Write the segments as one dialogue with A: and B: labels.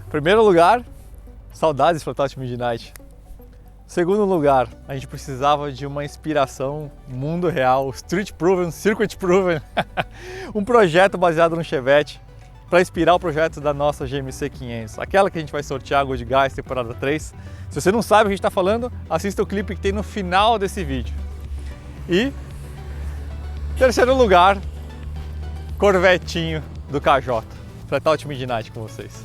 A: Primeiro lugar, saudades de Protótipo Midnight. Segundo lugar, a gente precisava de uma inspiração mundo real, street proven, circuit proven, um projeto baseado no Chevette para inspirar o projeto da nossa GMC 500, aquela que a gente vai sortear a Gold Guys temporada 3. Se você não sabe o que a gente está falando, assista o clipe que tem no final desse vídeo. E terceiro lugar, Corvetinho do KJ, Protótipo Midnight com vocês.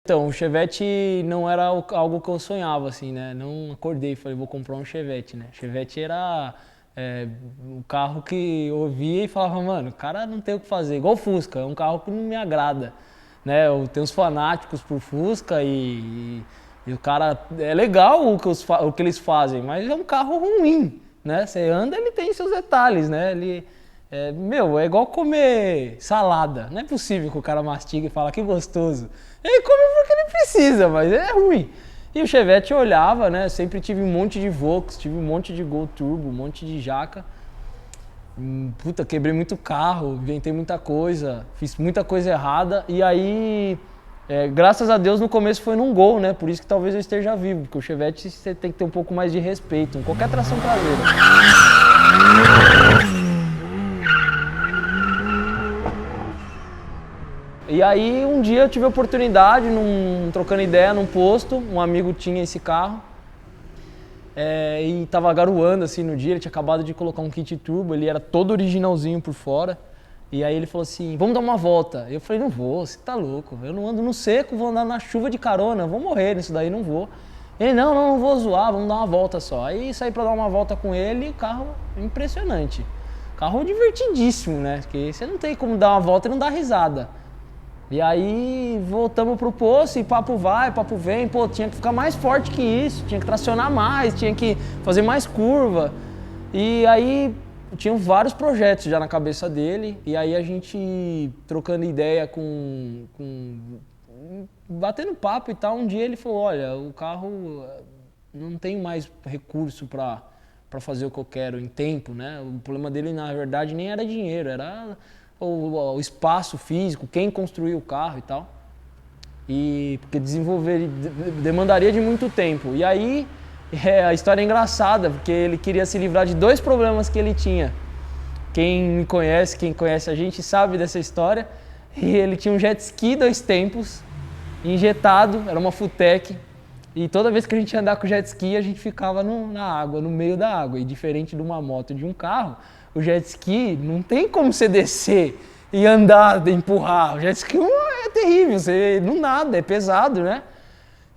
B: Então, o Chevette não era algo que eu sonhava, assim, né? Não acordei e falei, vou comprar um Chevette, né? Chevette era um carro que eu via e falava, mano, o cara não tem o que fazer. Igual o Fusca, é um carro que não me agrada, né? Eu tenho os fanáticos por Fusca e o cara... É legal o que eles fazem, mas é um carro ruim, né? Você anda, ele tem seus detalhes, né? É igual comer salada. Não é possível que o cara mastiga e fala que gostoso. Ele come porque ele precisa, mas é ruim. E o Chevette eu olhava, né? Sempre tive um monte de Vox, tive um monte de Gol Turbo, um monte de jaca. Puta, quebrei muito carro, inventei muita coisa, fiz muita coisa errada. E aí, graças a Deus, no começo foi num Gol, né? Por isso que talvez eu esteja vivo, porque o Chevette você tem que ter um pouco mais de respeito, em qualquer tração traseira. E aí um dia eu tive a oportunidade, trocando ideia num posto, um amigo tinha esse carro e tava garoando assim no dia, ele tinha acabado de colocar um kit turbo, ele era todo originalzinho por fora. E aí ele falou assim, vamos dar uma volta. Eu falei, não vou, você tá louco, eu não ando no seco, vou andar na chuva de carona, vou morrer nisso daí, não vou. Ele, não vou zoar, vamos dar uma volta só. Aí saí pra dar uma volta com ele, carro impressionante. Carro divertidíssimo, né, porque você não tem como dar uma volta e não dar risada. E aí voltamos pro posto e papo vai, papo vem, pô, tinha que ficar mais forte que isso, tinha que tracionar mais, tinha que fazer mais curva. E aí tinham vários projetos já na cabeça dele, e aí a gente trocando ideia batendo papo e tal, um dia ele falou, olha, o carro não tem mais recurso para fazer o que eu quero em tempo, né? O problema dele na verdade nem era dinheiro, era o espaço físico, quem construiu o carro e tal. E porque desenvolver demandaria de muito tempo. E aí a história é engraçada, porque ele queria se livrar de dois problemas que ele tinha. Quem conhece a gente sabe dessa história. E ele tinha um jet ski 2 tempos, injetado, era uma Futec. E toda vez que a gente ia andar com o jet ski, a gente ficava na água, no meio da água. E diferente de uma moto e de um carro, o jet ski não tem como você descer e andar, empurrar. O jet ski é terrível, você não nada, é pesado, né?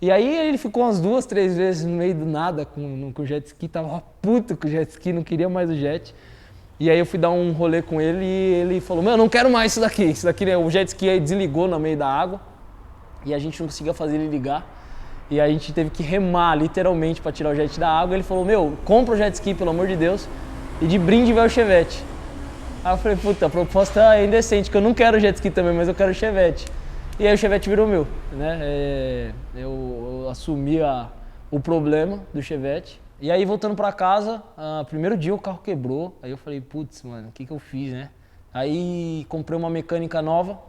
B: E aí ele ficou umas 2, 3 vezes no meio do nada com o jet ski, tava puto com o jet ski, não queria mais o jet. E aí eu fui dar um rolê com ele e ele falou, meu, não quero mais isso daqui, o jet ski aí desligou no meio da água e a gente não conseguia fazer ele ligar. E a gente teve que remar literalmente para tirar o jet da água. Ele falou, meu, compra o jet ski, pelo amor de Deus, e de brinde vai o Chevette. Aí eu falei, puta, a proposta é indecente, que eu não quero jet ski também, mas eu quero o Chevette. E aí o Chevette virou meu, né? Eu assumi o problema do Chevette. E aí voltando para casa, primeiro dia o carro quebrou. Aí eu falei, putz, mano, o que eu fiz, né? Aí comprei uma mecânica nova,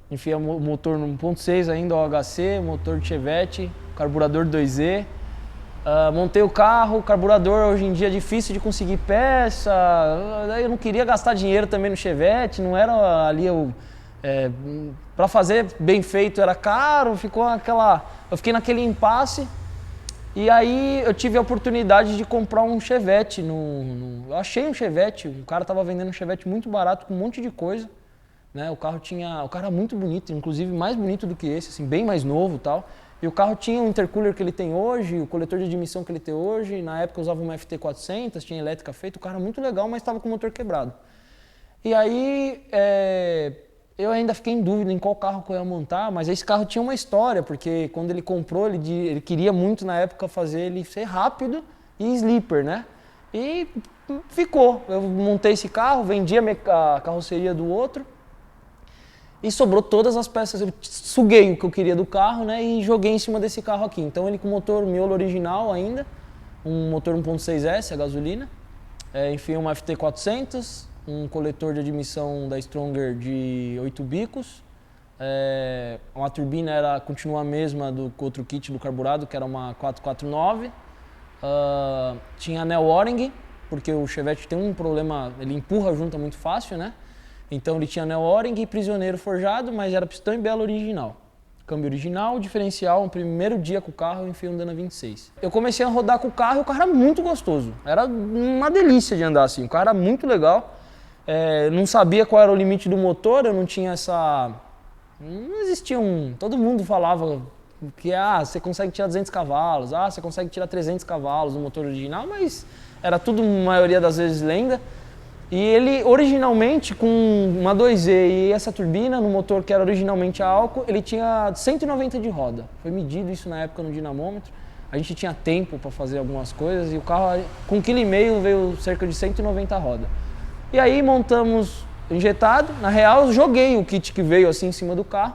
B: enfiei o motor no 1.6 ainda, OHC, motor de Chevette, carburador 2E. Montei o carro, o carburador hoje em dia é difícil de conseguir peça, eu não queria gastar dinheiro também no Chevette, não era ali para fazer bem feito era caro, eu fiquei naquele impasse. E aí eu tive a oportunidade de comprar um Chevette, eu achei um Chevette, um cara estava vendendo um Chevette muito barato com um monte de coisa, né? O carro era muito bonito, inclusive mais bonito do que esse, assim, bem mais novo e tal. E o carro tinha o intercooler que ele tem hoje, o coletor de admissão que ele tem hoje. Na época eu usava uma FT400, tinha elétrica feita. O carro era muito legal, mas estava com o motor quebrado. E aí eu ainda fiquei em dúvida em qual carro que eu ia montar, mas esse carro tinha uma história, porque quando ele comprou, ele queria muito na época fazer ele ser rápido e sleeper, né? E ficou. Eu montei esse carro, vendi a carroceria do outro. E sobrou todas as peças, eu suguei o que eu queria do carro, né, e joguei em cima desse carro aqui. Então ele com motor miolo original ainda, um motor 1.6S, a gasolina, enfiei uma FT400, um coletor de admissão da Stronger de 8 bicos, uma turbina continua a mesma do outro kit do carburado, que era uma 449, tinha anel O-ring, porque o Chevette tem um problema, ele empurra a junta muito fácil, né? Então ele tinha anel O-ring e prisioneiro forjado, mas era pistão e biela original. Câmbio original, diferencial, no primeiro dia com o carro eu enfiei um Dana 26. Eu comecei a rodar com o carro e o carro era muito gostoso. Era uma delícia de andar assim, o carro era muito legal. Não sabia qual era o limite do motor, eu não tinha essa... Não existia todo mundo falava que você consegue tirar 200 cavalos, você consegue tirar 300 cavalos no motor original, mas era tudo, maioria das vezes, lenda. E ele, originalmente, com uma 2E e essa turbina, no motor que era originalmente a álcool, ele tinha 190 de roda. Foi medido isso na época no dinamômetro. A gente tinha tempo para fazer algumas coisas e o carro, com 1,5 kg, veio cerca de 190 roda. E aí montamos injetado. Na real, eu joguei o kit que veio assim em cima do carro.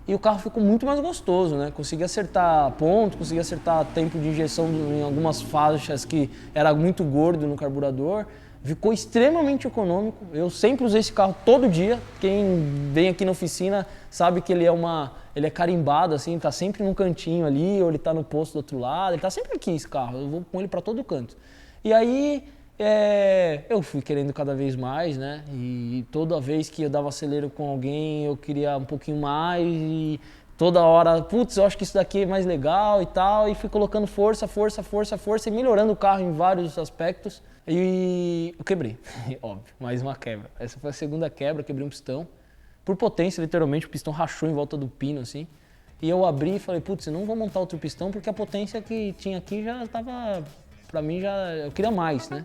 B: E o carro ficou muito mais gostoso, né? Consegui acertar ponto, consegui acertar tempo de injeção em algumas faixas que era muito gordo no carburador. Ficou extremamente econômico. Eu sempre usei esse carro todo dia. Quem vem aqui na oficina sabe que ele é carimbado, assim, tá sempre num cantinho ali, ou ele tá no posto do outro lado. Ele tá sempre aqui, esse carro. Eu vou com ele para todo canto. E aí eu fui querendo cada vez mais, né? E toda vez que eu dava acelero com alguém, eu queria um pouquinho mais. E toda hora, putz, eu acho que isso daqui é mais legal e tal. E fui colocando força e melhorando o carro em vários aspectos. E eu quebrei, óbvio, mais uma quebra. Essa foi a segunda quebra, quebrei um pistão. Por potência, literalmente, o pistão rachou em volta do pino, assim. E eu abri e falei, putz, eu não vou montar outro pistão porque a potência que tinha aqui já tava, pra mim, eu queria mais, né?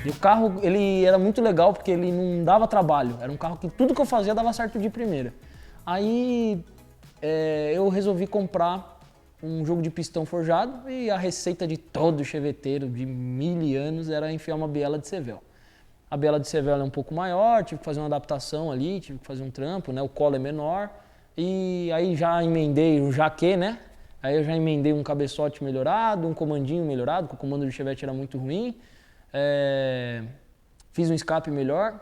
B: O carro, ele era muito legal porque ele não dava trabalho, era um carro que tudo que eu fazia dava certo de primeira. Aí eu resolvi comprar um jogo de pistão forjado e a receita de todo cheveteiro de 1000 anos era enfiar uma biela de Sevel. A biela de Sevel é um pouco maior, tive que fazer uma adaptação ali, tive que fazer um trampo, né? O colo é menor e aí já emendei o jaquet, né? Aí eu já emendei um cabeçote melhorado, um comandinho melhorado, porque o comando do Chevette era muito ruim. Fiz um escape melhor,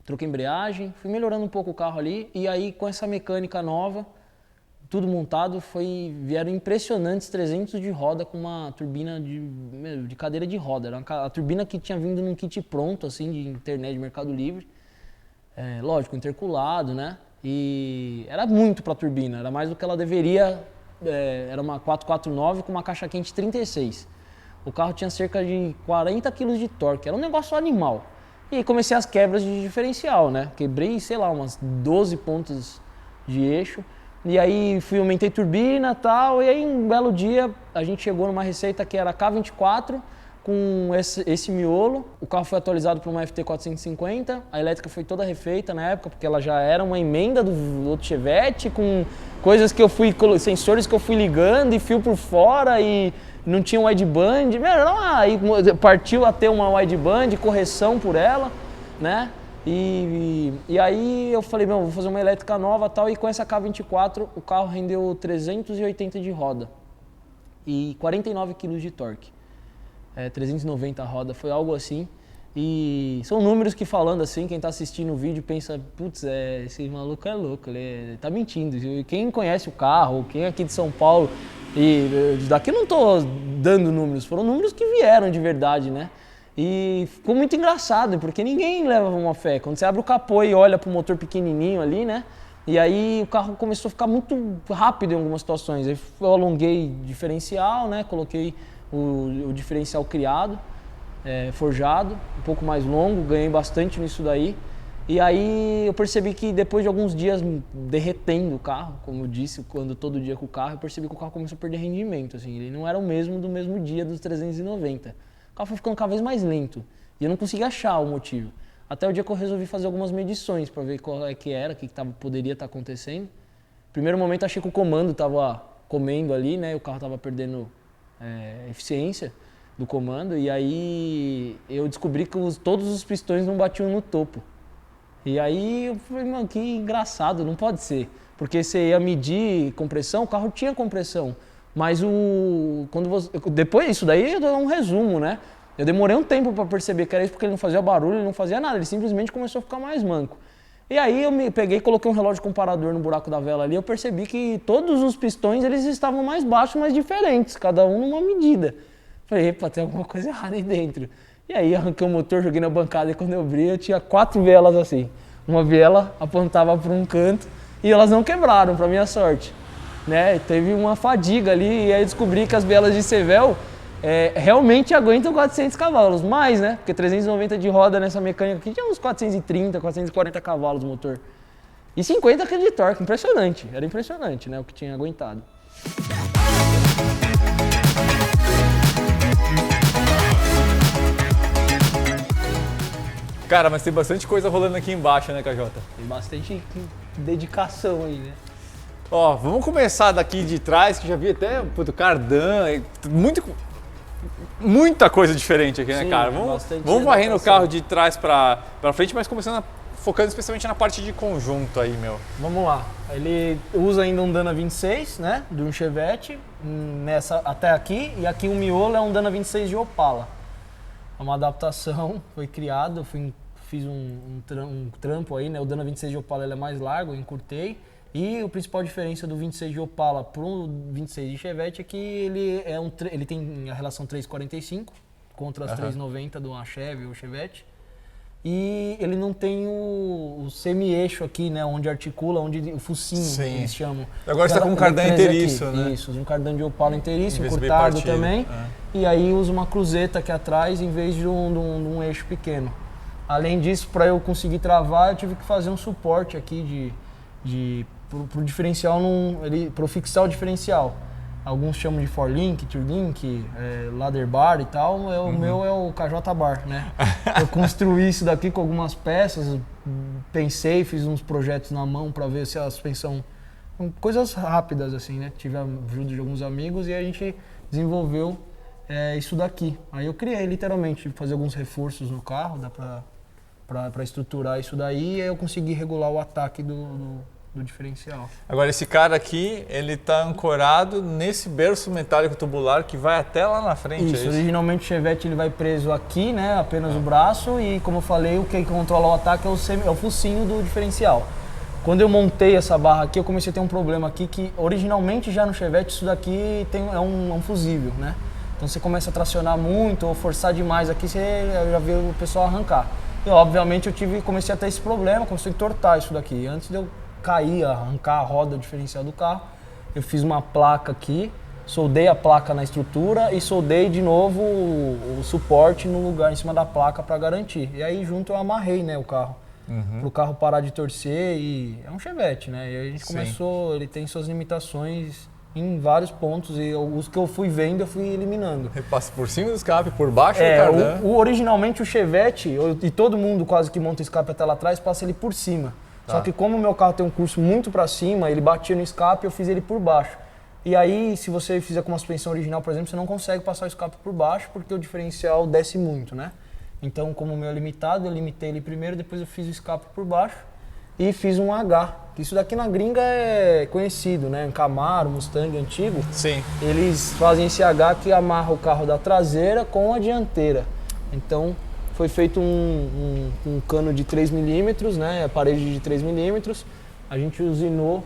B: troquei embreagem, fui melhorando um pouco o carro ali e aí com essa mecânica nova, tudo montado, vieram impressionantes 300 de roda com uma turbina de cadeira de roda. Era a turbina que tinha vindo num kit pronto, assim, de internet, de Mercado Livre. Lógico, interculado, né? E era muito para a turbina, era mais do que ela deveria. Era uma 449 com uma caixa quente 36. O carro tinha cerca de 40 kg de torque, era um negócio animal. E aí comecei as quebras de diferencial, né? Quebrei, sei lá, umas 12 pontos de eixo. E aí aumentei turbina e tal, e aí um belo dia a gente chegou numa receita que era K24 com esse miolo. O carro foi atualizado para uma FT450, a elétrica foi toda refeita na época, porque ela já era uma emenda do outro Chevette, com coisas que eu fui, sensores que eu fui ligando e fio por fora e não tinha wideband. Aí partiu a ter uma wideband, correção por ela, né? E aí eu falei, vou fazer uma elétrica nova e tal, e com essa K24 o carro rendeu 380 de roda e 49 kg de torque. 390 roda, foi algo assim. E são números que falando assim, quem tá assistindo o vídeo pensa, putz, esse maluco é louco, ele tá mentindo. Quem conhece o carro, quem é aqui de São Paulo, e daqui eu não tô dando números, foram números que vieram de verdade, né? E ficou muito engraçado, porque ninguém leva uma fé. Quando você abre o capô e olha pro motor pequenininho ali, né? E aí o carro começou a ficar muito rápido em algumas situações. Aí eu alonguei diferencial, né? Coloquei o diferencial criado, forjado, um pouco mais longo, ganhei bastante nisso daí. E aí eu percebi que depois de alguns dias derretendo o carro, como eu disse, quando todo dia com o carro, eu percebi que o carro começou a perder rendimento, assim, ele não era o mesmo do mesmo dia dos 390. O carro foi ficando cada vez mais lento e eu não conseguia achar o motivo. Até o dia que eu resolvi fazer algumas medições para ver qual é que era, o que poderia estar acontecendo. Primeiro momento achei que o comando estava comendo ali, né, o carro estava perdendo eficiência do comando, e aí eu descobri que todos os pistões não batiam no topo. E aí eu falei, mano, que engraçado, não pode ser. Porque você ia medir compressão, o carro tinha compressão, mas depois disso daí eu dou um resumo, né? Eu demorei um tempo para perceber que era isso, porque ele não fazia barulho, ele não fazia nada, ele simplesmente começou a ficar mais manco. E aí eu me peguei, coloquei um relógio comparador no buraco da vela ali, eu percebi que todos os pistões eles estavam mais baixos, mas diferentes, cada um numa medida. Falei, epa, tem alguma coisa errada aí dentro. E aí arranquei o motor, joguei na bancada e quando eu abri eu tinha 4 velas assim. Uma vela apontava para um canto e elas não quebraram, para minha sorte. Né? Teve uma fadiga ali e aí descobri que as velas de Sevel realmente aguentam 400 cavalos, mais, né? Porque 390 de roda nessa mecânica aqui tinha uns 430, 440 cavalos o motor. E 50 kg de torque, impressionante, era impressionante, né? O que tinha aguentado.
A: Cara, mas tem bastante coisa rolando aqui embaixo, né, KJ?
B: Tem bastante dedicação aí, né?
A: Ó, vamos começar daqui de trás, que já vi até o cardan, muita coisa diferente aqui, né,
B: Sim,
A: cara? Vamos varrendo o carro de trás pra frente, mas focando especialmente na parte de conjunto aí, meu.
B: Vamos lá. Ele usa ainda um Dana 26, né, de um Chevette, até aqui, e aqui o miolo é um Dana 26 de Opala. É uma adaptação, foi criado, fiz um trampo aí, né, o Dana 26 de Opala ele é mais largo, eu encurtei. E a principal diferença do 26 de Opala para o 26 de Chevette é que ele tem a relação 345 contra as 390 do Chevy ou Chevette. E ele não tem o semi-eixo aqui, né, onde articula, onde o focinho,
A: sim,
B: eles chamam.
A: Agora você está com um cardan inteiriço,
B: aqui,
A: né?
B: Isso, um cardan de Opala inteiriço,
A: USB
B: encurtado
A: partido,
B: também. E aí usa uma cruzeta aqui atrás em vez de um eixo pequeno. Além disso, para eu conseguir travar, eu tive que fazer um suporte aqui pro diferencial, pro fixar o diferencial. Alguns chamam de forlink, turlink, ladder bar e tal. O meu é o KJ bar, né? Eu construí isso daqui com algumas peças, pensei, fiz uns projetos na mão para ver se a suspensão... Coisas rápidas assim, né? Tive a ajuda de alguns amigos e a gente desenvolveu isso daqui. Aí eu criei literalmente, fazer alguns reforços no carro, dá para estruturar isso daí, e aí eu consegui regular o ataque do diferencial.
A: Agora esse cara aqui, ele tá ancorado nesse berço metálico tubular que vai até lá na frente.
B: Isso, originalmente o Chevette ele vai preso aqui, né, apenas o braço, e como eu falei, o que controla o ataque é o focinho do diferencial. Quando eu montei essa barra aqui, eu comecei a ter um problema aqui que originalmente já no Chevette isso daqui é um fusível, né? Então você começa a tracionar muito ou forçar demais aqui, você já vê o pessoal arrancar. E obviamente comecei a ter esse problema, começou a entortar isso daqui. Antes de eu cair, arrancar a roda diferencial do carro, eu fiz uma placa aqui, soldei a placa na estrutura e soldei de novo o suporte no lugar, em cima da placa para garantir. E aí junto eu amarrei, né, o carro, para o carro parar de torcer, e é um Chevette, né? E aí a gente começou, ele tem suas limitações em vários pontos e os que eu fui vendo eu fui eliminando.
A: Passa por cima do escape, por baixo do cardan.
B: Originalmente o Chevette, e todo mundo quase que monta o escape até lá atrás, passa ele por cima. Só que como o meu carro tem um curso muito para cima, ele batia no escape, eu fiz ele por baixo. E aí, se você fizer com uma suspensão original, por exemplo, você não consegue passar o escape por baixo porque o diferencial desce muito, né? Então, como o meu é limitado, eu limitei ele primeiro, depois eu fiz o escape por baixo e fiz um H. Isso daqui na gringa é conhecido, né? Camaro, Mustang antigo.
A: Sim.
B: Eles fazem esse H que amarra o carro da traseira com a dianteira. Então, foi feito um cano de 3 milímetros, né? A parede de 3 milímetros. A gente usinou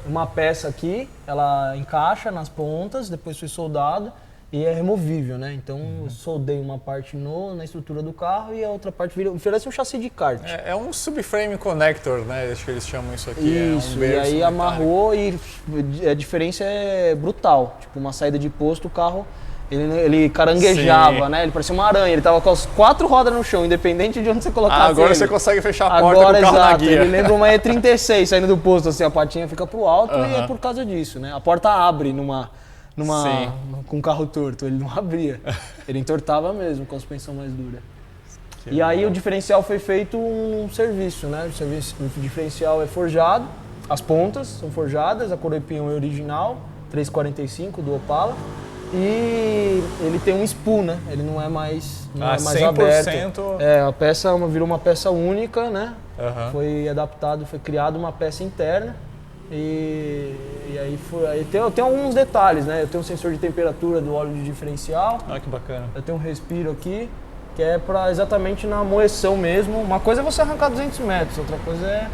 B: uma peça aqui, ela encaixa nas pontas, depois foi soldado e é removível, né? Então eu soldei uma parte na estrutura do carro e a outra parte oferece um chassi de kart.
A: É um subframe connector, né? Acho que eles chamam isso aqui.
B: Isso, e aí amarrou e a diferença é brutal. Tipo, uma saída de posto, o carro ele caranguejava, né? Ele parecia uma aranha, ele tava com as 4 rodas no chão, independente de onde você colocasse
A: agora
B: ele.
A: Você consegue fechar a porta com o carro na guia.
B: Ele lembra uma E36 saindo do posto, assim, a patinha fica pro alto e é por causa disso, né? A porta abre com um carro torto, ele não abria. Ele entortava mesmo com a suspensão mais dura. E aí o diferencial foi feito um serviço, né? O diferencial é forjado, as pontas são forjadas, a coroa-pinhão é original, 345 do Opala. E ele tem um spool, né? Ele não é mais 100%. Aberto. A peça virou uma peça única, né? Foi adaptado, foi criada uma peça interna. E aí tem alguns detalhes, né? Eu tenho um sensor de temperatura do óleo de diferencial.
A: Que bacana.
B: Eu tenho um respiro aqui, que é para exatamente na moeção mesmo. Uma coisa é você arrancar 200 metros, outra coisa é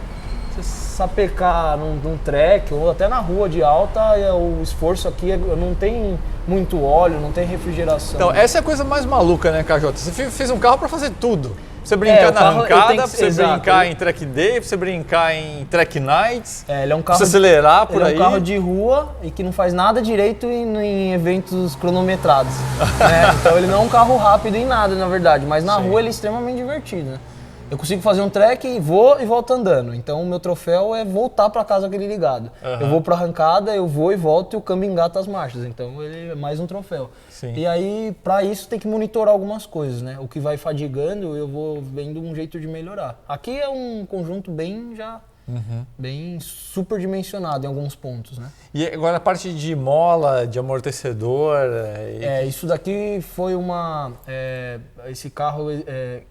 B: você sapecar num track ou até na rua de alta. O esforço aqui não tem muito óleo, não tem refrigeração.
A: Então, essa é a coisa mais maluca, né, KJ? Você fez um carro para fazer tudo. Pra você brincar na arrancada, pra você brincar em track day, pra você brincar em track nights,
B: ele é um carro,
A: pra você acelerar por aí.
B: É um carro de rua e que não faz nada direito em eventos cronometrados. Né? Então ele não é um carro rápido em nada, na verdade, mas na rua ele é extremamente divertido. Né? Eu consigo fazer um track, vou e volto andando. Então o meu troféu é voltar para casa com ele ligado. Eu vou para arrancada, eu vou e volto e o câmbio engata as marchas. Então ele é mais um troféu.
A: Sim.
B: E aí, para isso, tem que monitorar algumas coisas, né? O que vai fadigando, eu vou vendo um jeito de melhorar. Aqui é um conjunto bem superdimensionado em alguns pontos, né?
A: E agora a parte de mola, de amortecedor...
B: Isso daqui foi esse carro,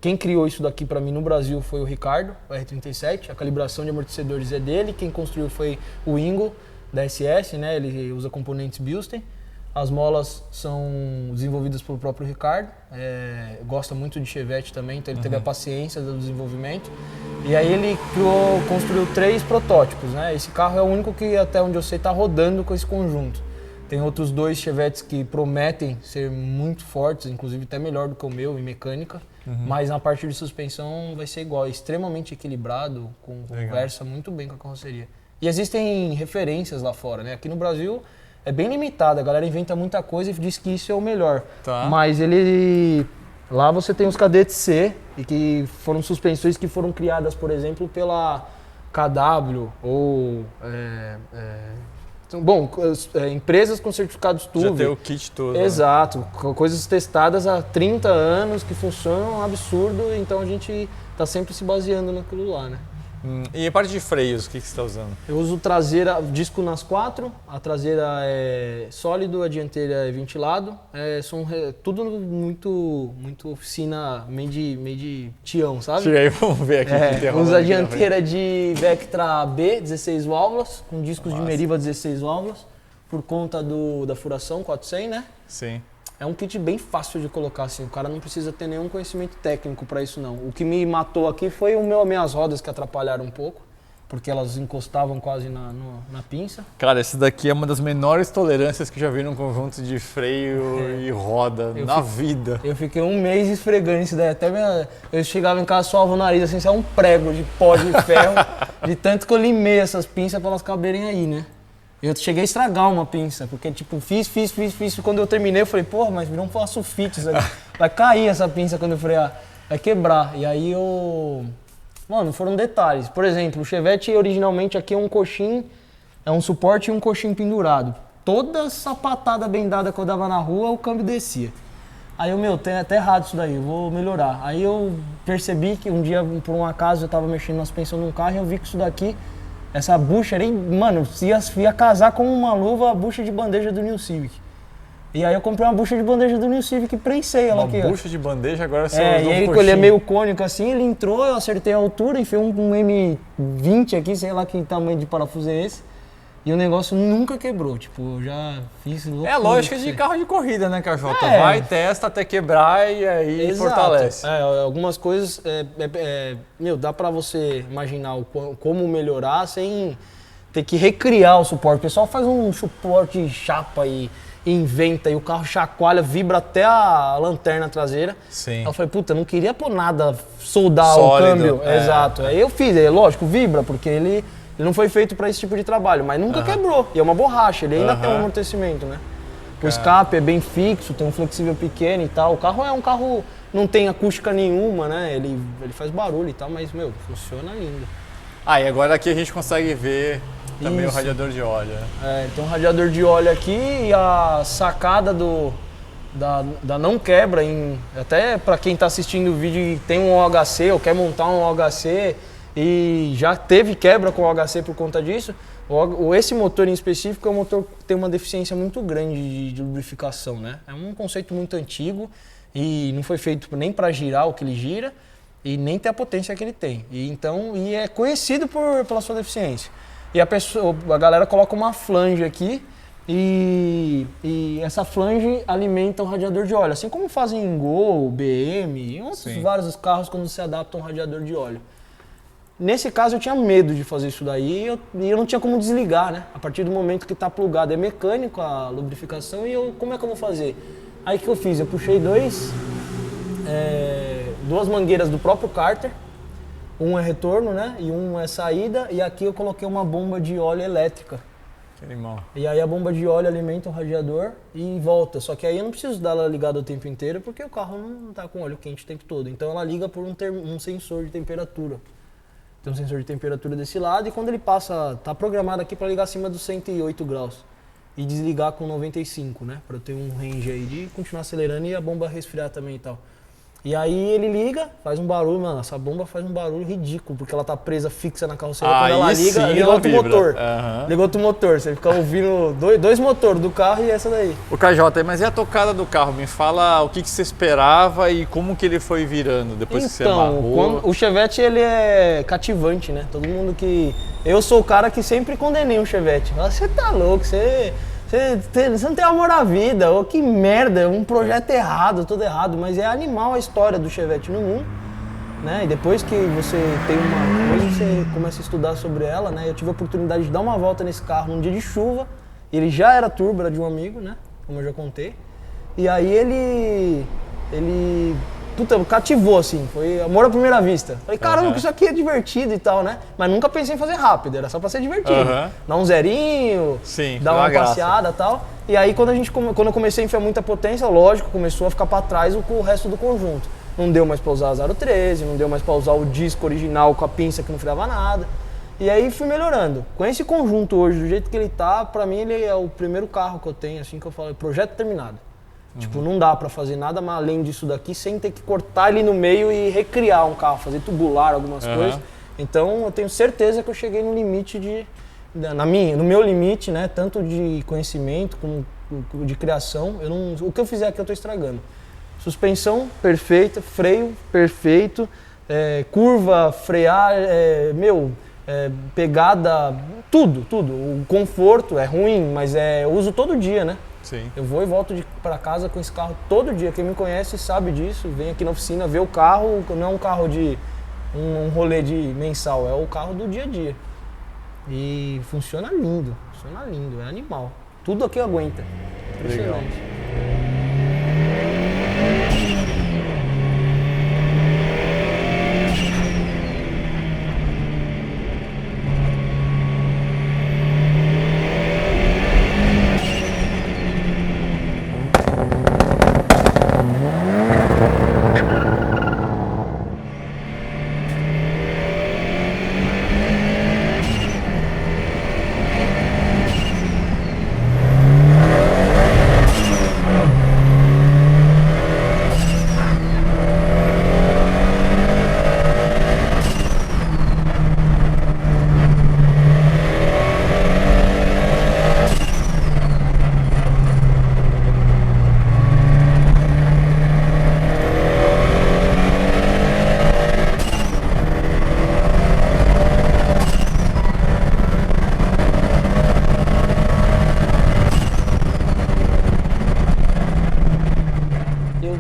B: quem criou isso daqui para mim no Brasil foi o Ricardo, o R37. A calibração de amortecedores é dele. Quem construiu foi o Ingo, da SS, né? Ele usa componentes Bilstein. As molas são desenvolvidas pelo próprio Ricardo, gosta muito de Chevette também, então ele teve a paciência do desenvolvimento. E aí ele construiu 3 protótipos, né? Esse carro é o único que, até onde eu sei, está rodando com esse conjunto. Tem outros 2 Chevettes que prometem ser muito fortes, inclusive até melhor do que o meu em mecânica, mas na parte de suspensão vai ser igual, é extremamente equilibrado, conversa muito bem com a carroceria. E existem referências lá fora, né? Aqui no Brasil é bem limitado, a galera inventa muita coisa e diz que isso é o melhor. Mas lá você tem os cadetes C, e que foram suspensões que foram criadas, por exemplo, pela KW ou empresas com certificados TUV.
A: Já tem o kit todo.
B: Exato, coisas testadas há 30 anos que funcionam um absurdo, então a gente está sempre se baseando naquilo lá, né?
A: E a parte de freios, o que você está usando?
B: Eu uso disco nas 4, a traseira é sólido, a dianteira é ventilado. Tudo muito oficina made Tião, sabe?
A: Chega aí, vamos ver aqui.
B: Usa a dianteira de Vectra B, 16 válvulas, com discos de Meriva 16 válvulas, por conta da furação 400, né?
A: Sim.
B: É um kit bem fácil de colocar, assim, o cara não precisa ter nenhum conhecimento técnico para isso não. O que me matou aqui foi minhas rodas que atrapalharam um pouco, porque elas encostavam quase na pinça.
A: Cara, esse daqui é uma das menores tolerâncias que eu já vi num conjunto de freio e roda vida. Eu
B: fiquei um mês esfregando isso daí, eu chegava em casa, suava o nariz, assim, isso é um prego de pó de ferro, de tanto que eu limei essas pinças para elas caberem aí, né? Eu cheguei a estragar uma pinça, porque tipo, fiz, quando eu terminei eu falei, porra, mas virou um sulfite, vai cair essa pinça quando eu frear, vai quebrar. E aí Mano, foram detalhes. Por exemplo, o Chevette originalmente aqui é um coxim é um suporte e um coxinho pendurado. Toda sapatada bem dada que eu dava na rua, o câmbio descia. Aí eu, tem até errado isso daí, eu vou melhorar. Aí eu percebi que um dia, por um acaso, eu tava mexendo na suspensão de um carro e eu vi que isso daqui, essa bucha era, mano, ia casar com uma luva a bucha de bandeja do New Civic. E aí eu comprei uma bucha de bandeja do New Civic e prensei ela aqui.
A: Uma bucha de bandeja, agora você
B: e ele é meio cônico assim, ele entrou, eu acertei a altura, enfiei um M20 aqui, sei lá que tamanho de parafuso é esse. E o negócio nunca quebrou, tipo, eu já fiz loucura.
A: É a lógica de carro de corrida, né, Cajota? Vai, testa até quebrar e aí fortalece.
B: Algumas coisas, dá pra você imaginar como melhorar sem ter que recriar o suporte. O pessoal faz um suporte chapa e inventa, e o carro chacoalha, vibra até a lanterna traseira.
A: Sim.
B: Aí eu falei, puta, não queria pôr nada, soldar
A: sólido,
B: o câmbio. Exato. Aí eu fiz, lógico, vibra, porque ele não foi feito para esse tipo de trabalho, mas nunca quebrou. E é uma borracha, ele ainda tem um amortecimento, né? O escape é bem fixo, tem um flexível pequeno e tal. O carro é um carro, não tem acústica nenhuma, né? Ele faz barulho e tal, mas, funciona lindo.
A: E agora aqui a gente consegue ver também o radiador de óleo, né?
B: Tem um radiador de óleo aqui e a sacada da não quebra, até para quem está assistindo o vídeo e tem um OHC ou quer montar um OHC, e já teve quebra com o OHC por conta disso, esse motor em específico é um motor que tem uma deficiência muito grande de lubrificação, né? É um conceito muito antigo e não foi feito nem para girar o que ele gira e nem ter a potência que ele tem. E é conhecido pela sua deficiência. E a galera coloca uma flange aqui e essa flange alimenta o radiador de óleo, assim como fazem em Gol, BM e outros vários carros quando se adaptam ao radiador de óleo. Nesse caso eu tinha medo de fazer isso daí e eu não tinha como desligar, né? A partir do momento que está plugado, é mecânico a lubrificação e como é que eu vou fazer? Aí o que eu fiz? Eu puxei duas mangueiras do próprio cárter, um é retorno, né? E um é saída, e aqui eu coloquei uma bomba de óleo elétrica.
A: Que animal.
B: E aí a bomba de óleo alimenta o radiador e volta, só que aí eu não preciso dar ela ligada o tempo inteiro porque o carro não está com óleo quente o tempo todo. Então ela liga por um sensor de temperatura. Tem um sensor de temperatura desse lado e quando ele passa, tá programado aqui para ligar acima dos 108 graus e desligar com 95, né? Para ter um range aí de continuar acelerando e a bomba resfriar também e tal. E aí ele liga, faz um barulho, mano, essa bomba faz um barulho ridículo, porque ela tá presa fixa na carroceria, quando ela liga, liga outro motor. Liga outro motor, você fica ouvindo dois motores do carro e essa daí.
A: O KJ, mas e a tocada do carro? Me fala o que você esperava e como que ele foi virando depois que você amarrou.
B: O Chevette, ele é cativante, né? Todo mundo que... Eu sou o cara que sempre condenei o Chevette. Você tá louco, você não tem amor à vida, ou que merda, um projeto errado, tudo errado, mas é animal a história do Chevette no mundo, né? E depois que você tem uma coisa, você começa a estudar sobre ela, né? Eu tive a oportunidade de dar uma volta nesse carro num dia de chuva, ele já era turbo, era de um amigo, né? Como eu já contei. E aí ele cativou, assim, foi amor à primeira vista. Falei, caramba, que isso aqui é divertido e tal, né? Mas nunca pensei em fazer rápido, era só pra ser divertido. Dar um zerinho, dar uma passeada e tal. E aí quando eu comecei a enfiar muita potência, lógico, começou a ficar pra trás o resto do conjunto. Não deu mais pra usar a 013, não deu mais pra usar o disco original com a pinça que não freava nada. E aí fui melhorando. Com esse conjunto hoje, do jeito que ele tá, pra mim ele é o primeiro carro que eu tenho, assim, que eu falo, projeto terminado. Tipo, não dá pra fazer nada além disso daqui sem ter que cortar ele no meio e recriar um carro, fazer tubular algumas coisas. Então eu tenho certeza que eu cheguei no limite no meu limite, né? Tanto de conhecimento como de criação. O que eu fizer aqui eu tô estragando. Suspensão perfeita, freio perfeito, curva, frear, pegada, tudo. O conforto é ruim, mas eu uso todo dia, né?
A: Sim.
B: Eu vou e volto para casa com esse carro todo dia. Quem me conhece sabe disso. Vem aqui na oficina ver o carro. Não é um carro de um rolê de mensal, é o carro do dia a dia. E funciona lindo, é animal. Tudo aqui aguenta.
A: Legal.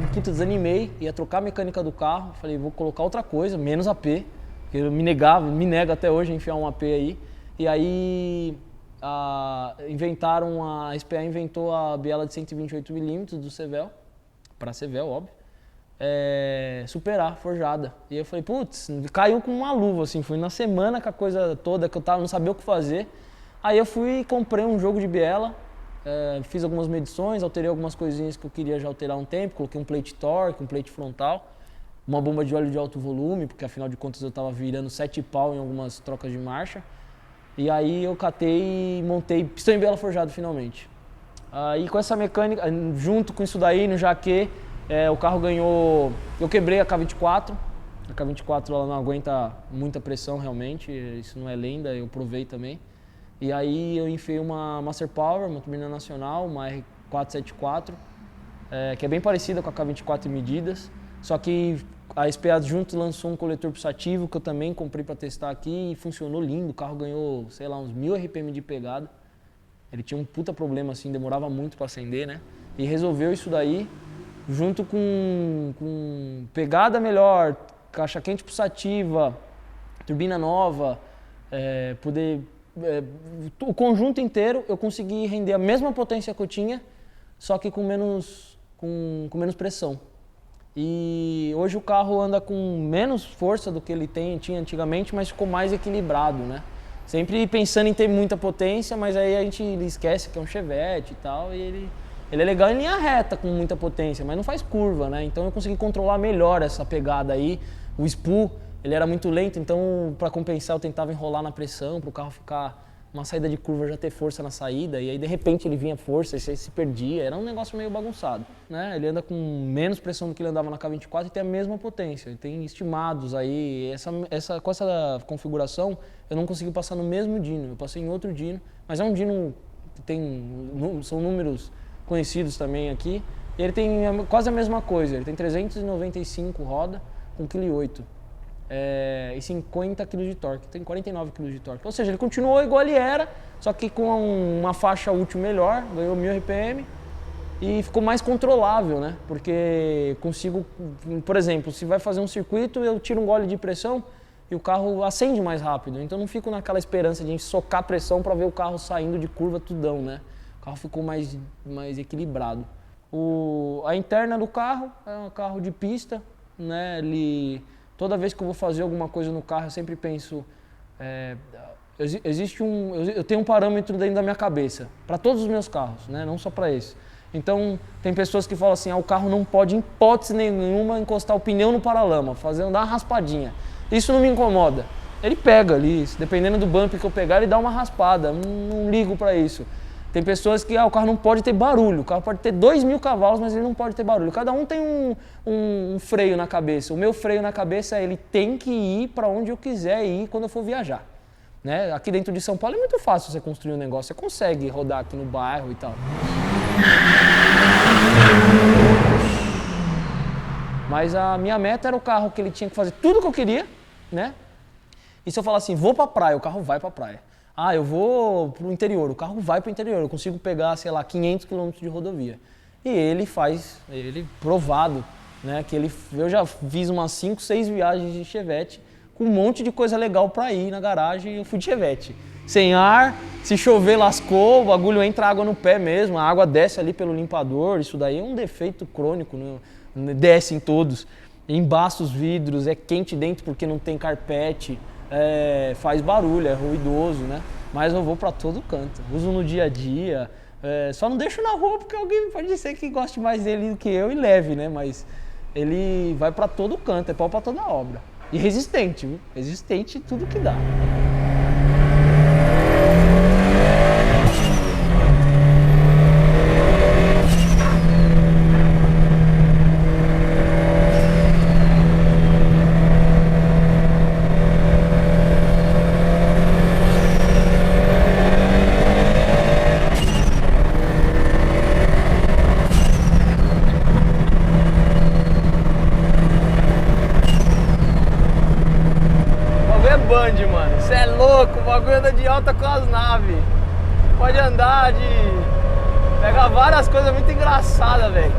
B: pouquinho desanimei, ia trocar a mecânica do carro, falei, vou colocar outra coisa, menos AP, porque eu me nego até hoje a enfiar um AP aí. E aí a SPA inventou a biela de 128mm do Sevel, para Sevel, óbvio, superar, forjada. E aí eu falei, putz, caiu com uma luva, assim, fui na semana com a coisa toda, que eu não sabia o que fazer. Aí eu fui e comprei um jogo de biela, fiz algumas medições, alterei algumas coisinhas que eu queria já alterar um tempo, coloquei um plate torque, um plate frontal, uma bomba de óleo de alto volume, porque afinal de contas eu estava virando 7 pau em algumas trocas de marcha. E aí eu catei e montei pistão em biela forjado finalmente. Aí com essa mecânica, junto com isso daí, no jaquê, o carro ganhou... Eu quebrei a K24, a K24 ela não aguenta muita pressão realmente, isso não é lenda, eu provei também. E aí eu enfiei uma Master Power, uma turbina nacional, uma R474, que é bem parecida com a K24 em medidas, só que a SPA junto lançou um coletor pulsativo que eu também comprei para testar aqui e funcionou lindo, o carro ganhou, sei lá, uns 1000 RPM de pegada. Ele tinha um puta problema assim, demorava muito para acender, né? E resolveu isso daí, junto com pegada melhor, caixa quente pulsativa, turbina nova, o conjunto inteiro eu consegui render a mesma potência que eu tinha, só que com menos pressão. E hoje o carro anda com menos força do que ele tinha antigamente, mas ficou mais equilibrado, né? Sempre pensando em ter muita potência, mas aí a gente esquece que é um Chevette e tal, e ele é legal em linha reta com muita potência, mas não faz curva, né? Então eu consegui controlar melhor essa pegada aí. O SPU, ele era muito lento, então para compensar eu tentava enrolar na pressão, para o carro ficar uma saída de curva já ter força na saída, e aí de repente ele vinha força e se perdia, era um negócio meio bagunçado, né? Ele anda com menos pressão do que ele andava na K24 e tem a mesma potência, ele tem estimados aí, com essa configuração eu não consegui passar no mesmo dyno, eu passei em outro dyno, mas é um dyno que são números conhecidos também aqui, e ele tem quase a mesma coisa, ele tem 395 roda com 1,8 kg. E 50 kg de torque, tem 49 kg de torque. Ou seja, ele continuou igual ele era, só que com uma faixa útil melhor, ganhou 1000 RPM e ficou mais controlável, né? Porque consigo, por exemplo, se vai fazer um circuito, eu tiro um gole de pressão e o carro acende mais rápido. Então não fico naquela esperança de socar pressão para ver o carro saindo de curva tudão, né? O carro ficou mais equilibrado. A interna do carro é um carro de pista, né? Toda vez que eu vou fazer alguma coisa no carro, eu sempre penso, eu tenho um parâmetro dentro da minha cabeça, para todos os meus carros, né? Não só para esse. Então, tem pessoas que falam assim, o carro não pode, em hipótese nenhuma, encostar o pneu no paralama, dar uma raspadinha. Isso não me incomoda. Ele pega ali, dependendo do bump que eu pegar, ele dá uma raspada, não ligo para isso. Tem pessoas que o carro não pode ter barulho, o carro pode ter 2.000 cavalos, mas ele não pode ter barulho. Cada um tem um freio na cabeça. O meu freio na cabeça ele tem que ir para onde eu quiser ir quando eu for viajar. Né? Aqui dentro de São Paulo é muito fácil você construir um negócio, você consegue rodar aqui no bairro e tal. Mas a minha meta era o carro que ele tinha que fazer tudo que eu queria, né? E se eu falar assim, vou para a praia, o carro vai para a praia. Eu vou para o interior, o carro vai para o interior, eu consigo pegar, sei lá, 500 km de rodovia. E ele provado, né, que eu já fiz umas 5, 6 viagens de Chevette, com um monte de coisa legal para ir na garagem, e eu fui de Chevette. Sem ar, se chover lascou, o bagulho entra água no pé mesmo, a água desce ali pelo limpador, isso daí é um defeito crônico, né? Desce em todos, embaça os vidros, é quente dentro porque não tem carpete. Faz barulho, é ruidoso, né? Mas eu vou pra todo canto, uso no dia a dia, só não deixo na rua porque alguém pode ser que goste mais dele do que eu e leve, né? Mas ele vai pra todo canto, é pau pra toda obra. E resistente, viu? Resistente tudo que dá. Você é louco, o bagulho anda de alta com as naves. Pode andar pega várias coisas muito engraçadas, velho.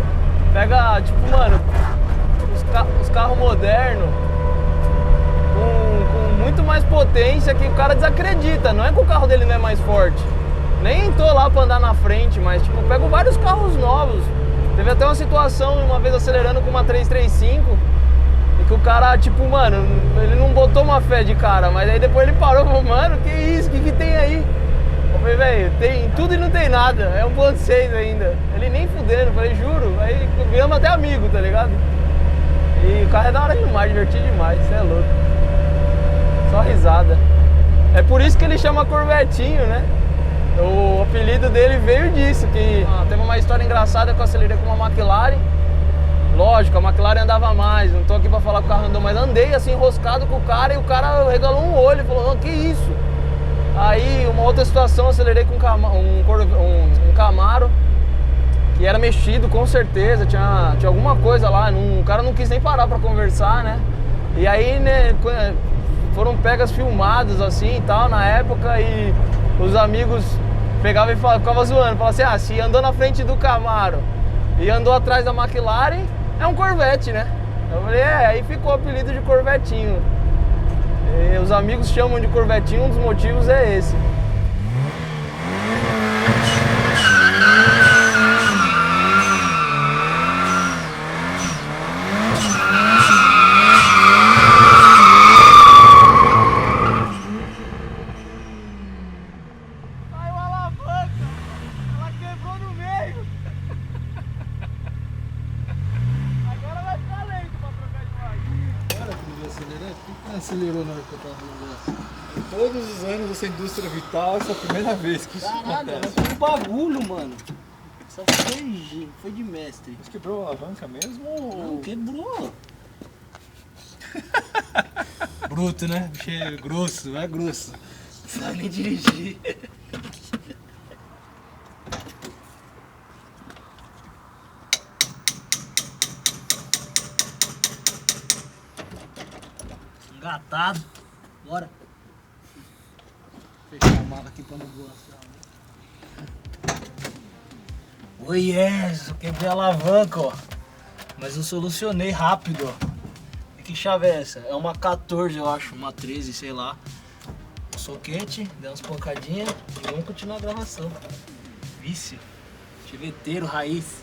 B: Pega, tipo, mano, os carros modernos com muito mais potência que o cara desacredita. Não é que o carro dele não é mais forte. Nem tô lá pra andar na frente, mas tipo, pego vários carros novos. Teve até uma situação, uma vez acelerando com uma 335, e que o cara, tipo, mano, ele não botou uma fé de cara, mas aí depois ele parou e falou, mano, que isso, que tem aí? Eu falei, velho, tem tudo e não tem nada, é 1.6 ainda. Ele nem fudendo, eu falei, juro, aí viramos até amigo, tá ligado? E o carro é da hora demais, divertido demais, você é louco. Só risada. É por isso que ele chama Corvetinho, né? O apelido dele veio disso, que teve uma história engraçada que eu acelerei com uma McLaren. Lógico, a McLaren andava mais, não tô aqui pra falar que o carro andou, mas andei assim, enroscado com o cara, e o cara regalou um olho e falou, que isso? Aí, uma outra situação, eu acelerei com um Camaro, que era mexido com certeza, tinha alguma coisa lá, o cara não quis nem parar pra conversar, né? E aí, né, foram pegas filmadas assim e tal, na época, e os amigos pegavam e ficavam zoando, falavam assim, se andou na frente do Camaro e andou atrás da McLaren, é um Corvette, né? Eu falei, aí ficou o apelido de Corvetinho. E os amigos chamam de Corvetinho, um dos motivos é esse. Caiu a alavanca, ela quebrou no meio. Agora vai ficar lento pra trocar de marcha.
C: Para que não acelerar, por que não acelerou na hora que eu tava no negócio?
A: Em todos os anos dessa indústria vital, essa é a primeira vez que isso
C: Caralho,
A: acontece.
C: foi um bagulho, mano. Só foi de mestre.
A: Mas quebrou a alavanca mesmo?
C: Não, quebrou. Bruto, né? Bicho é grosso, é grosso. Não sabe nem dirigir. Engatado. Bora. Fechar a mala aqui pra não voar. Oi, yes, eu quebrei a alavanca, ó. Mas eu solucionei rápido, ó. E que chave é essa? É uma 14, eu acho, uma 13, sei lá. Um soquete, deu umas pancadinhas e vamos continuar a gravação. Vício. Chiveteiro, raiz.